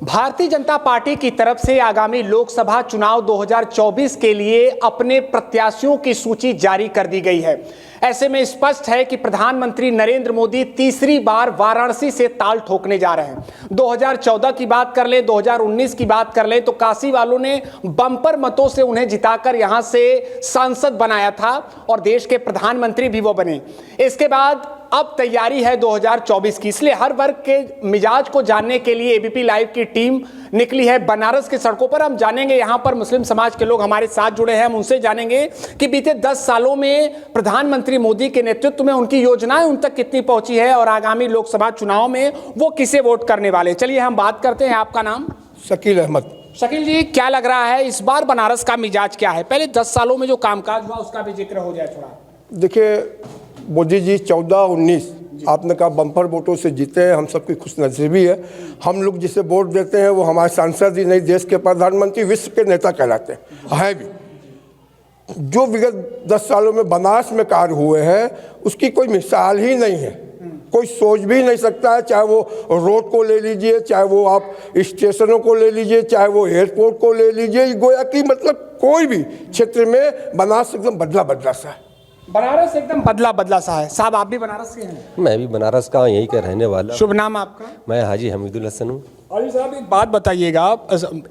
Bharatiya Janata party की तरफ से आगामी लोकसभा चुनाव 2024 के लिए अपने प्रत्याशियों की सूची जारी कर दी गई है। ऐसे में स्पष्ट है कि प्रधानमंत्री नरेंद्र मोदी तीसरी बार वाराणसी से ताल ठोकने जा रहे हैं। 2014 की बात कर ले, 2019 की बात कर ले तो काशी वालों ने बम्पर मतों से उन्हें जिताकर यहां से सांसद बनाया था और देश के प्रधानमंत्री भी वो बने। इसके बाद अब तैयारी है 2024 की, इसलिए हर वर्ग के मिजाज को जानने के लिए एबीपी लाइव की टीम निकली है बनारस की सड़कों पर। हम जानेंगे, यहां पर मुस्लिम समाज के लोग हमारे साथ जुड़े हैं, हम उनसे जानेंगे कि बीते 10 सालों में प्रधानमंत्री मोदी के नेतृत्व में उनकी योजनाएं उन तक कितनी पहुंची है और आगामी लोकसभा चुनाव में वो किसे वोट करने वाले। चलिए हम बात करते हैं। आपका नाम? शकील अहमद। शकील जी, क्या लग रहा है इस बार बनारस का मिजाज क्या है? पहले 10 सालों में जो कामकाज हुआ उसका भी जिक्र हो जाए थोड़ा। देखिए, मोदी जी 14-19 आपने कहा बम्पर वोटों से जीते हैं, हम सबकी खुशनसीबी है। हम लोग जिसे वोट देते हैं वो हमारे सांसद ही नहीं, देश के प्रधानमंत्री, विश्व के नेता कहलाते हैं भी। जो विगत 10 सालों में बनारस में कार्य हुए हैं उसकी कोई मिसाल ही नहीं है, कोई सोच भी नहीं सकता है। चाहे वो रोड को ले लीजिए, चाहे वो आप स्टेशनों को ले लीजिए, चाहे वो एयरपोर्ट को ले लीजिए, गोया कि मतलब कोई भी क्षेत्र में बनारस एकदम बदला बदला सा है। बनारस एकदम बदला बदला सा है। साहब, आप भी बनारस के हैं? मैं भी बनारस का यहीं का रहने वाला। शुभ नाम आपका? मैं हाजी हमीदुल हसन हूँ। अली साहब, एक बात बताइएगा,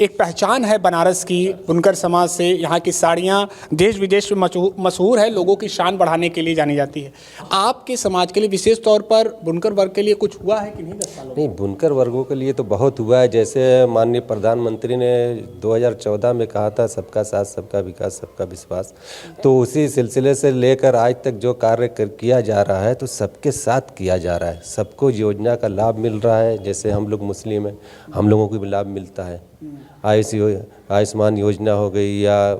एक पहचान है बनारस की बुनकर समाज से, यहाँ की साड़ियाँ देश विदेश में मशहूर है, लोगों की शान बढ़ाने के लिए जानी जाती है। आपके समाज के लिए विशेष तौर पर बुनकर वर्ग के लिए कुछ हुआ है कि नहीं 10 सालों में? नहीं, बुनकर वर्गों के लिए तो बहुत हुआ है। जैसे माननीय प्रधानमंत्री ने 2014 में कहा था सबका साथ सबका विकास सबका विश्वास, तो उसी सिलसिले से लेकर आज तक जो कार्य किया जा रहा है तो सबके साथ किया जा रहा है। सबको योजना का लाभ मिल रहा है। जैसे हम लोग मुस्लिम हैं, हम लोगों को भी लाभ मिलता है। आयुष्मान योजना हो गई या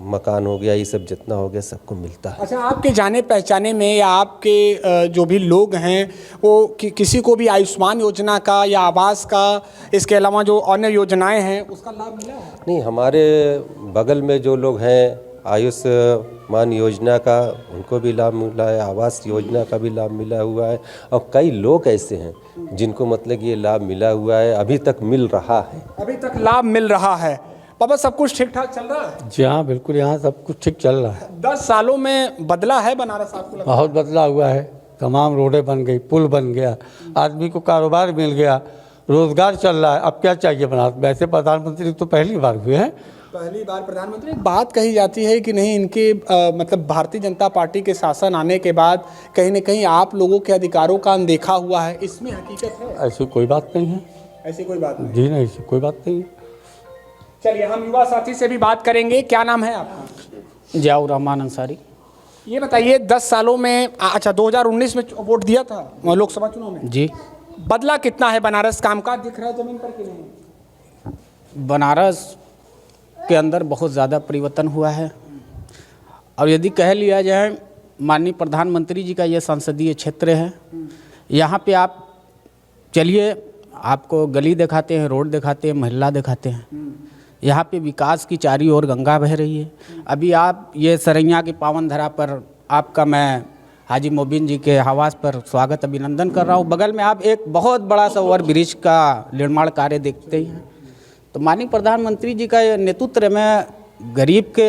मकान हो गया, ये सब जितना हो गया सबको मिलता है। अच्छा, आपके जाने पहचाने में या आपके जो भी लोग हैं वो किसी को भी आयुष्मान योजना का या आवास का, इसके अलावा जो अन्य योजनाएं हैं उसका लाभ मिला है? नहीं, हमारे बगल में जो लोग हैं आयुष्मान योजना का उनको भी लाभ मिला है, आवास योजना का भी लाभ मिला हुआ है और कई लोग ऐसे हैं जिनको मतलब ये लाभ मिला हुआ है, अभी तक मिल रहा है। अभी तक लाभ मिल रहा है। पापा, सब कुछ ठीक ठाक चल रहा है? जी हाँ, बिल्कुल, यहाँ सब कुछ ठीक चल रहा है। 10 सालों में बदला है बनारस आपको लगता है? बहुत बदला हुआ है। तमाम रोडें बन गई, पुल बन गया, आदमी को कारोबार मिल गया, रोजगार चल रहा है। अब क्या चाहिए बनारस? वैसे प्रधानमंत्री तो पहली बार हुए हैं। पहली बार प्रधानमंत्री। एक बात कही जाती है कि नहीं, इनके मतलब भारतीय जनता पार्टी के शासन आने के बाद कहीं न कहीं आप लोगों के अधिकारों का अनदेखा हुआ है, इसमें हकीकत है? ऐसी कोई बात नहीं है। ऐसी कोई बात नहीं? जी नहीं, ऐसी कोई बात नहीं है। चलिए, हम युवा साथी से भी बात करेंगे। क्या नाम है आपका? जियाउर रहमान अंसारी। ये बताइए, 10 सालों में, अच्छा 2019 में वोट दिया था लोकसभा चुनाव में जी, बदला कितना है बनारस? कामकाज दिख रहा है जमीन पर कि नहीं? बनारस के अंदर बहुत ज़्यादा परिवर्तन हुआ है। और यदि कह लिया जाए, माननीय प्रधानमंत्री जी का ये संसदीय क्षेत्र है। यहाँ पे आप चलिए, आपको गली दिखाते हैं, रोड दिखाते हैं, मोहल्ला दिखाते हैं। यहाँ पे विकास की चारी ओर गंगा बह रही है। अभी आप ये सरैया की पावन धरा पर आपका मैं हाजी मोबिन जी के आवास पर स्वागत अभिनंदन कर रहा हूँ। बगल में आप एक बहुत बड़ा सा ओवर ब्रिज का निर्माण कार्य देखते ही हैं। तो माननीय प्रधानमंत्री जी का नेतृत्व में गरीब के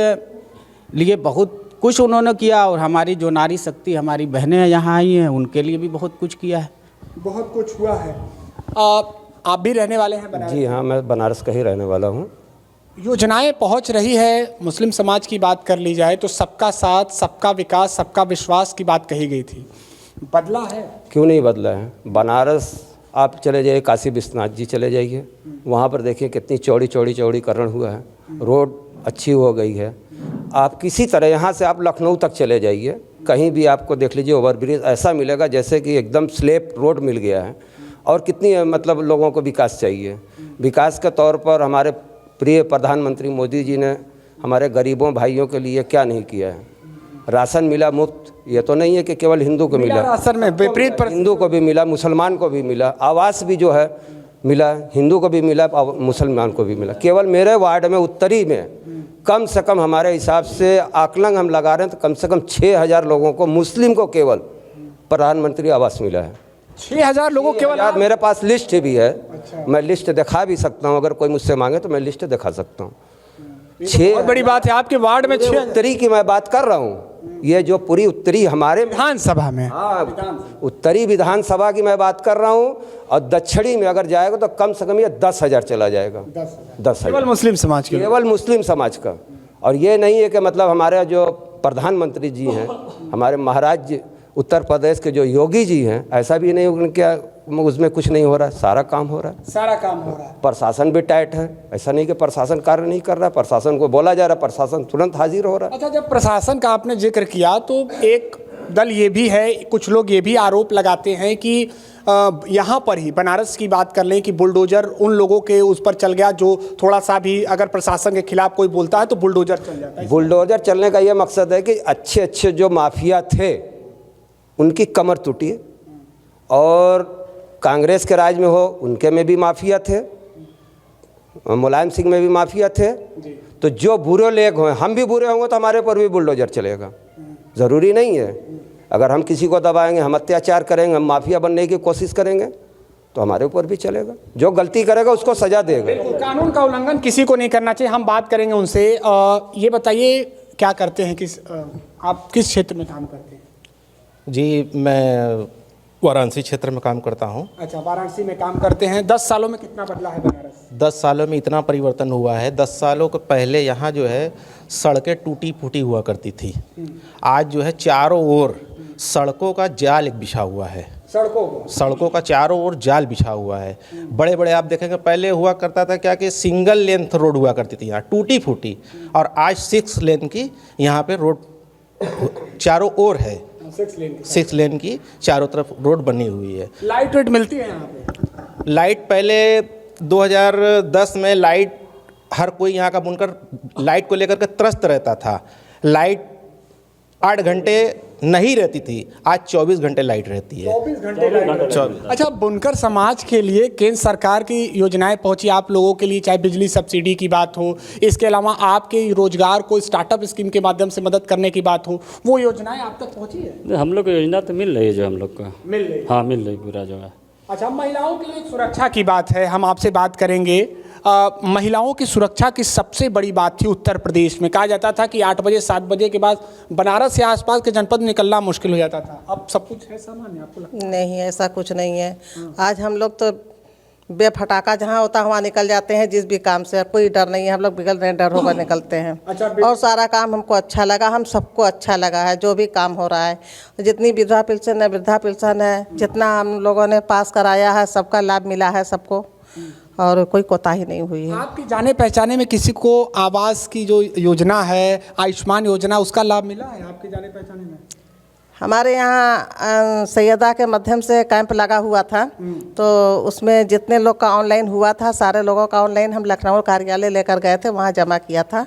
लिए बहुत कुछ उन्होंने किया और हमारी जो नारी शक्ति, हमारी बहनें यहाँ आई हैं, उनके लिए भी बहुत कुछ किया है। बहुत कुछ हुआ है। आप भी रहने वाले हैं बनारस? जी हाँ, मैं बनारस का ही रहने वाला हूँ। योजनाएं पहुंच रही है। मुस्लिम समाज की बात कर ली जाए तो सबका साथ सबका विकास सबका विश्वास की बात कही गई थी, बदला है? क्यों नहीं बदला है? बनारस आप चले जाइए, काशी विश्वनाथ जी चले जाइए, वहाँ पर देखिए कितनी चौड़ीकरण हुआ है, रोड अच्छी हो गई है। आप किसी तरह यहाँ से आप लखनऊ तक चले जाइए, कहीं भी आपको देख लीजिए ओवरब्रिज ऐसा मिलेगा जैसे कि एकदम स्लेप रोड मिल गया है। और कितनी मतलब लोगों को विकास चाहिए। विकास के तौर पर हमारे प्रिय प्रधानमंत्री मोदी जी ने हमारे गरीबों भाइयों के लिए क्या नहीं किया है। राशन मिला मुफ्त, ये तो नहीं है कि केवल हिंदू को मिला, राशन में विपरीत हिंदू को भी मिला, मुसलमान को भी मिला। आवास भी जो है मिला, हिंदू को भी मिला, मुसलमान को भी मिला। केवल मेरे वार्ड में उत्तरी में कम से कम हमारे हिसाब से आकलन हम लगा रहे हैं तो कम से कम 6000 लोगों को, मुस्लिम को केवल प्रधानमंत्री आवास मिला है। 6,000 लोगों केवल यार मेरे पास लिस्ट भी है। मैं लिस्ट दिखा भी सकता हूँ, अगर कोई मुझसे मांगे तो मैं लिस्ट दिखा सकता हूँ। बहुत बड़ी बात है आपके वार्ड में 6 उत्तरी की मैं बात कर रहा हूँ, ये जो पूरी उत्तरी हमारे विधानसभा में। हाँ, उत्तरी विधानसभा की मैं बात कर रहा हूँ, और दक्षिणी में अगर जाएगा तो कम से कम ये 10,000 चला जाएगा। 10,000 केवल मुस्लिम समाज के, केवल मुस्लिम समाज का। और ये नहीं है कि मतलब हमारे जो प्रधानमंत्री जी हैं, हमारे महाराज उत्तर प्रदेश के जो योगी जी हैं, ऐसा भी नहीं उनके उसमें कुछ नहीं हो रहा, सारा काम हो रहा है। सारा काम हो रहा है। प्रशासन भी टाइट है, ऐसा नहीं कि प्रशासन कार्य नहीं कर रहा है, प्रशासन को बोला जा रहा है, प्रशासन तुरंत हाजिर हो रहा है। अच्छा, जब प्रशासन का आपने जिक्र किया तो एक दल ये भी है, कुछ लोग ये भी आरोप लगाते हैं कि यहाँ पर ही बनारस की बात कर लें कि बुलडोजर उन लोगों के उस पर चल गया जो थोड़ा सा भी अगर प्रशासन के खिलाफ कोई बोलता है तो बुलडोजर चल जाता है। बुलडोजर चलने का ये मकसद है कि अच्छे अच्छे जो माफिया थे उनकी कमर टूटी, और कांग्रेस के राज में हो उनके में भी माफिया थे, मुलायम सिंह में भी माफिया थे। तो जो बुरे लोग हों, हम भी बुरे होंगे तो हमारे ऊपर भी बुलडोजर चलेगा। ज़रूरी नहीं है, अगर हम किसी को दबाएंगे, हम अत्याचार करेंगे, हम माफिया बनने की कोशिश करेंगे तो हमारे ऊपर भी चलेगा। जो गलती करेगा उसको सजा देगा। कानून का उल्लंघन किसी को नहीं करना चाहिए। हम बात करेंगे उनसे। ये बताइए क्या करते हैं, आप किस क्षेत्र में काम करते हैं? जी, मैं वाराणसी क्षेत्र में काम करता हूँ। अच्छा, वाराणसी में काम करते हैं। 10 सालों में कितना बदला है बनारस? 10 सालों में इतना परिवर्तन हुआ है। 10 सालों के पहले यहाँ जो है सड़कें टूटी फूटी हुआ करती थी, आज जो है चारों ओर सड़कों का जाल बिछा हुआ है। सड़कों का चारों ओर जाल बिछा हुआ है। बड़े बड़े आप देखेंगे, पहले हुआ करता था क्या कि सिंगल लेंथ रोड हुआ करती थी यहाँ टूटी फूटी, और आज 6 लेन की यहाँ पे रोड चारों ओर है। 6 लेन की चारों तरफ रोड बनी हुई है। लाइट वेट मिलती है यहाँ पे? लाइट पहले 2010 में लाइट हर कोई यहाँ का बुनकर लाइट को लेकर के त्रस्त रहता था। लाइट 8 घंटे नहीं रहती थी, आज 24 घंटे लाइट रहती है। 24 घंटे लाइट। अच्छा, बुनकर समाज के लिए केंद्र सरकार की योजनाएं पहुंची आप लोगों के लिए, चाहे बिजली सब्सिडी की बात हो, इसके अलावा आपके रोजगार को स्टार्टअप स्कीम के माध्यम से मदद करने की बात हो, वो योजनाएं आप तक पहुंची है? हम लोग को योजना तो मिल रही है, जो हम लोग को मिल रही? हाँ, मिल रही पूरा जो है। अच्छा, महिलाओं के लिए सुरक्षा की बात है, हम आपसे बात करेंगे। महिलाओं की सुरक्षा की सबसे बड़ी बात थी उत्तर प्रदेश में। कहा जाता था कि 8 बजे 7 बजे के बाद बनारस या आसपास के जनपद में निकलना मुश्किल हो जाता था। अब सब कुछ है सामान्य, आपको लगता है? नहीं, ऐसा कुछ नहीं है। आज हम लोग तो बेफटाका जहाँ होता है वहाँ निकल जाते हैं, जिस भी काम से कोई डर नहीं है। हम लोग बिगल डर होकर निकलते हैं। अच्छा, और सारा काम हमको अच्छा लगा, हम सबको अच्छा लगा है जो भी काम हो रहा है। जितनी विधवा पेंशन है, वृद्धा पेंशन है, जितना हम लोगों ने पास कराया है, सबका लाभ मिला है सबको, और कोई कोताही नहीं हुई है। आपकी जाने पहचाने में किसी को आवास की जो योजना है, आयुष्मान योजना, उसका लाभ मिला है आपके जाने पहचाने में? हमारे यहाँ सैयदा के माध्यम से कैंप लगा हुआ था, तो उसमें जितने लोग का ऑनलाइन हुआ था, सारे लोगों का ऑनलाइन हम लखनऊ कार्यालय लेकर गए थे, वहाँ जमा किया था,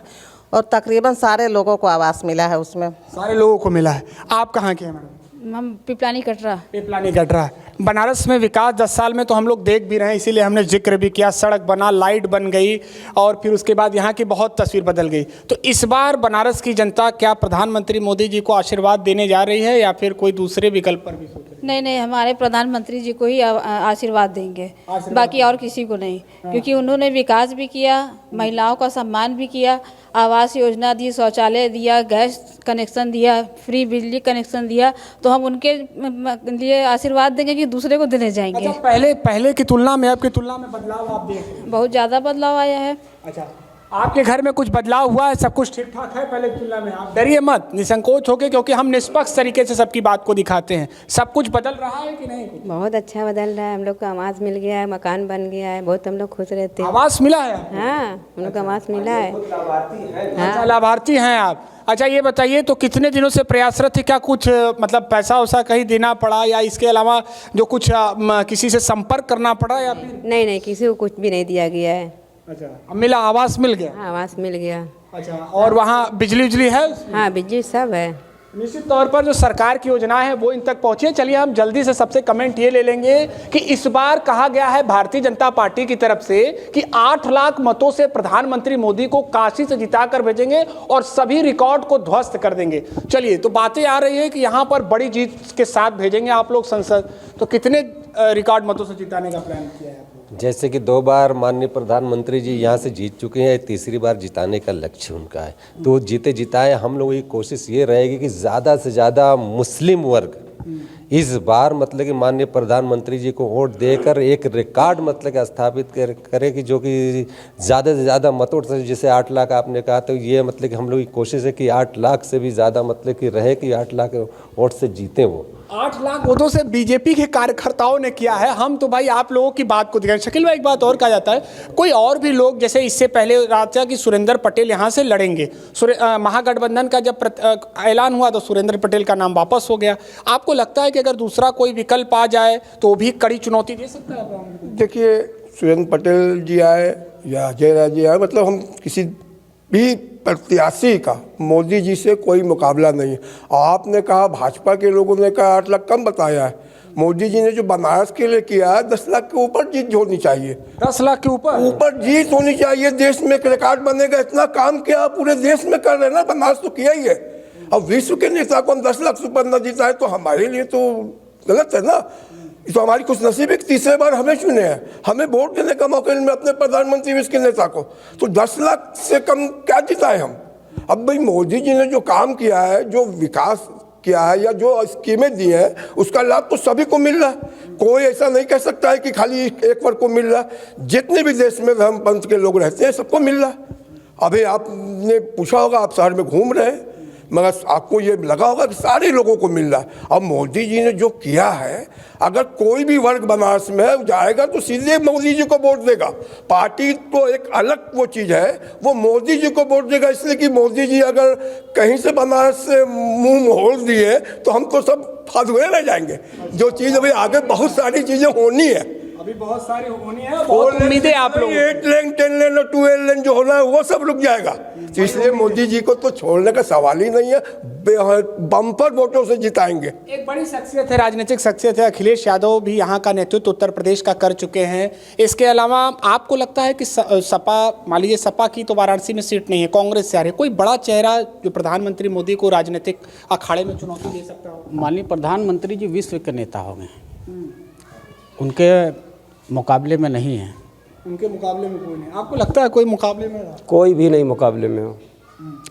और तकरीबन सारे लोगों को आवास मिला है उसमें। सारे लोगों को मिला है। आप कहाँ के हैं मैडम? हम पिपलानी कटरा। पिपलानी कटरा। बनारस में विकास 10 साल में तो हम लोग देख भी रहे हैं, इसीलिए हमने जिक्र भी किया। सड़क बना, लाइट बन गई, और फिर उसके बाद यहाँ की बहुत तस्वीर बदल गई। तो इस बार बनारस की जनता क्या प्रधानमंत्री मोदी जी को आशीर्वाद देने जा रही है, या फिर कोई दूसरे विकल्प पर भी सोच रही है? नहीं नहीं, हमारे प्रधानमंत्री जी को ही आशीर्वाद देंगे, बाकी और किसी को नहीं। क्योंकि उन्होंने विकास भी किया, महिलाओं का सम्मान भी किया, आवास योजना दी, शौचालय दिया, गैस कनेक्शन दिया, फ्री बिजली कनेक्शन दिया, तो हम उनके लिए आशीर्वाद देंगे कि दूसरे को देने जाएंगे। अच्छा, पहले की तुलना में, अब की तुलना में बदलाव आप देख रहे हैं? बहुत ज़्यादा बदलाव आया है। अच्छा, आपके घर में कुछ बदलाव हुआ है? सब कुछ ठीक ठाक है पहले की तुलना में? आप डरिए मत, निसंकोच होके, क्योंकि हम निष्पक्ष तरीके से सबकी बात को दिखाते हैं। सब कुछ बदल रहा है कि नहीं? बहुत अच्छा बदल रहा है। हम लोग को आवास मिल गया है, मकान बन गया है, बहुत हम लोग खुश रहते हैं। आवास मिला है? हाँ, हम लोग को आवास मिला है। अच्छा, लाभार्थी हैं आप। अच्छा, ये बताइए, तो कितने दिनों से प्रयासरत थे? क्या कुछ मतलब पैसा वैसा कहीं देना पड़ा, या इसके अलावा जो कुछ किसी से संपर्क करना पड़ा, या फिर? नहीं नहीं, किसी को कुछ भी नहीं दिया गया है। अच्छा, अब मिला, आवास मिल गया? हाँ, आवास मिल गया। अच्छा, और वहाँ बिजली उजली है? हाँ, बिजली सब है। निश्चित तौर पर जो सरकार की योजना है वो इन तक पहुंची है। चलिए हम जल्दी से सबसे कमेंट ये ले लेंगे कि इस बार कहा गया है भारतीय जनता पार्टी की तरफ से कि 8 लाख मतों से प्रधानमंत्री मोदी को काशी से जिता कर भेजेंगे और सभी रिकॉर्ड को ध्वस्त कर देंगे। चलिए, तो बातें आ रही है कि यहाँ पर बड़ी जीत के साथ भेजेंगे आप लोग संसद, तो कितने रिकॉर्ड मतों से जिताने का प्लान किया है? जैसे कि 2 बार माननीय प्रधानमंत्री जी यहाँ से जीत चुके हैं, तीसरी बार जिताने का लक्ष्य उनका है। तो जीते जिताए हम लोगों की कोशिश ये रहेगी कि ज़्यादा से ज़्यादा मुस्लिम वर्ग इस बार मतलब कि माननीय प्रधानमंत्री जी को वोट देकर एक रिकॉर्ड मतलब कि स्थापित करे कि जो कि ज़्यादा से ज़्यादा मतों से, जैसे 8 लाख आपने कहा, तो ये मतलब कि हम लोग की कोशिश है कि 8 लाख से भी ज़्यादा मतलब कि रहे कि 8 लाख वोट से जीते वो। 8 लाख वोटों से बीजेपी के कार्यकर्ताओं ने किया है। हम तो भाई आप लोगों की बात को दिखाएं। शकील भाई, एक बात और कहा जाता है, कोई और भी लोग, जैसे इससे पहले रात कि सुरेंद्र पटेल यहाँ से लड़ेंगे, महागठबंधन का जब ऐलान हुआ तो सुरेंद्र पटेल का नाम वापस हो गया। आपको लगता है कि अगर दूसरा कोई विकल्प आ जाए तो भी कड़ी चुनौती दे सकता है? देखिए, सुरेंद्र पटेल जी आए या अजय राय जी आए, मतलब हम किसी भी प्रत्याशी का मोदी जी से कोई मुकाबला नहीं है। आपने कहा, भाजपा के लोगों ने कहा 8 लाख कम बताया है। मोदी जी ने जो बनारस के लिए किया है, 10 लाख के ऊपर जीत होनी चाहिए। 10 लाख के ऊपर जीत होनी चाहिए। देश में एक रिकॉर्ड बनेगा। इतना काम किया पूरे देश में कर रहे हैं ना, बनारस तो किया ही है। अब विश्व के नेता को हम 10 लाख से ऊपर न जीता है तो हमारे लिए तो गलत है ना। तो हमारी कुछ नसीब है कि तीसरे बार हमें चुने हैं, हमें वोट देने का मौका मिला अपने प्रधानमंत्री विश्व के नेता को। तो 10 लाख से कम क्या जिताए हम? अब भाई मोदी जी ने जो काम किया है, जो विकास किया है या जो स्कीमें दी हैं, उसका लाभ तो सभी को मिल रहा है। कोई ऐसा नहीं कह सकता है कि खाली एक वर्ग को मिल रहा है। जितने भी देश में धर्म पंथ के लोग रहते हैं सबको मिल रहा है। अभी आपने पूछा होगा, आप शहर में घूम रहे हैं, मगर आपको ये लगा होगा कि सारे लोगों को मिल रहा है। अब मोदी जी ने जो किया है, अगर कोई भी वर्ग बनारस में जाएगा तो सीधे मोदी जी को वोट देगा। पार्टी तो एक अलग वो चीज़ है, वो मोदी जी को वोट देगा। इसलिए कि मोदी जी अगर कहीं से बनारस से मुंह मोड़ दिए तो हम तो सब अधूरे रह जाएंगे। जो चीज़ अभी आगे बहुत सारी चीज़ें होनी है, अभी बहुत सारी होनी है, बहुत उम्मीदें आप लोग। 8 लेन 10 लेन और 12 लेन जो होना है वो सब रुक जाएगा। इसलिए मोदी जी को तो छोड़ने का सवाल ही नहीं है। बम्पर वोटों से जिताएंगे। एक बड़ी शख्सियत है, राजनीतिक शख्सियत है, अखिलेश यादव भी यहाँ का नेतृत्व उत्तर प्रदेश का कर चुके हैं। इसके अलावा आपको लगता है कि सपा, मान लीजिए सपा की तो वाराणसी में सीट नहीं है, कांग्रेस से आ रही है, कोई बड़ा चेहरा जो प्रधानमंत्री मोदी को राजनीतिक अखाड़े में चुनौती दे सकता हो? माननीय प्रधानमंत्री जी विश्व के नेता हो गए, उनके मुकाबले में नहीं है। उनके मुकाबले में कोई नहीं। आपको लगता है कोई मुकाबले में? कोई भी नहीं मुकाबले में हो।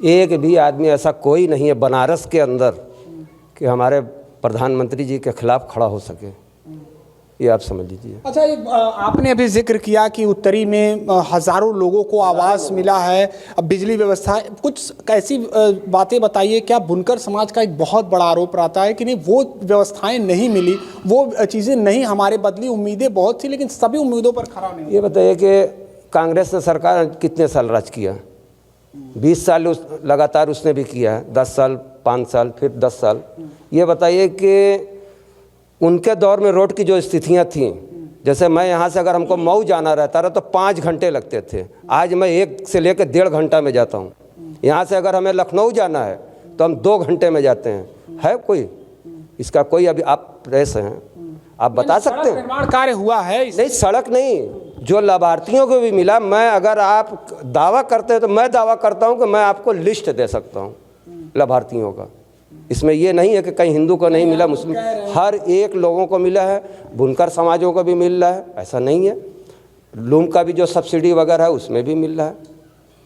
एक भी आदमी ऐसा कोई नहीं है बनारस के अंदर कि हमारे प्रधानमंत्री जी के खिलाफ खड़ा हो सके, ये आप समझ लीजिए। अच्छा, आपने अभी जिक्र किया कि उत्तरी में हज़ारों लोगों को आवास मिला है, अब बिजली व्यवस्था, कुछ ऐसी बातें बताइए। क्या बुनकर समाज का एक बहुत बड़ा आरोप रहता है कि नहीं, वो व्यवस्थाएं नहीं मिली, वो चीज़ें नहीं हमारे बदली, उम्मीदें बहुत थी लेकिन सभी उम्मीदों पर खरा नहीं। ये बताइए कि कांग्रेस ने सरकार कितने साल राज किया? 20 साल लगातार उसने भी किया है, 10 साल, 5 साल, फिर 10 साल। ये बताइए कि उनके दौर में रोड की जो स्थितियाँ थीं, जैसे मैं यहाँ से अगर हमको मऊ जाना रहता रहा तो 5 घंटे लगते थे, आज मैं 1 से लेकर 1.5 घंटा में जाता हूँ। यहाँ से अगर हमें लखनऊ जाना है तो हम 2 घंटे में जाते हैं। है कोई इसका कोई? अभी आप प्रेस हैं, आप बता सकते हैं? निर्माण कार्य हुआ है? नहीं, सड़क नहीं, जो लाभार्थियों को भी मिला। मैं, अगर आप दावा करते हैं तो मैं दावा करता हूँ कि मैं आपको लिस्ट दे सकता हूँ लाभार्थियों का। इसमें ये नहीं है कि कहीं हिंदू को नहीं मिला, मुस्लिम, हर एक लोगों को मिला है। बुनकर समाजों को भी मिल रहा है, ऐसा नहीं है। लूम का भी जो सब्सिडी वगैरह है उसमें भी मिल रहा है।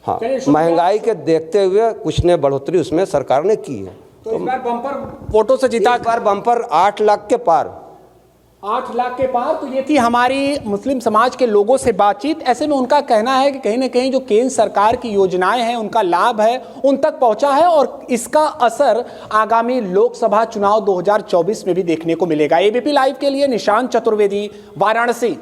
हाँ, महंगाई के देखते हुए कुछ ने बढ़ोतरी उसमें सरकार ने की है। तो इस बार बम्पर वोटों से जीता, इस बार बम्पर 8 लाख के पार। 8 लाख के पार। तो ये थी हमारी मुस्लिम समाज के लोगों से बातचीत। ऐसे में उनका कहना है कि कहीं ना कहीं जो केंद्र सरकार की योजनाएं हैं उनका लाभ है, उन तक पहुंचा है और इसका असर आगामी लोकसभा चुनाव 2024 में भी देखने को मिलेगा। एबीपी लाइव के लिए निशांत चतुर्वेदी, वाराणसी।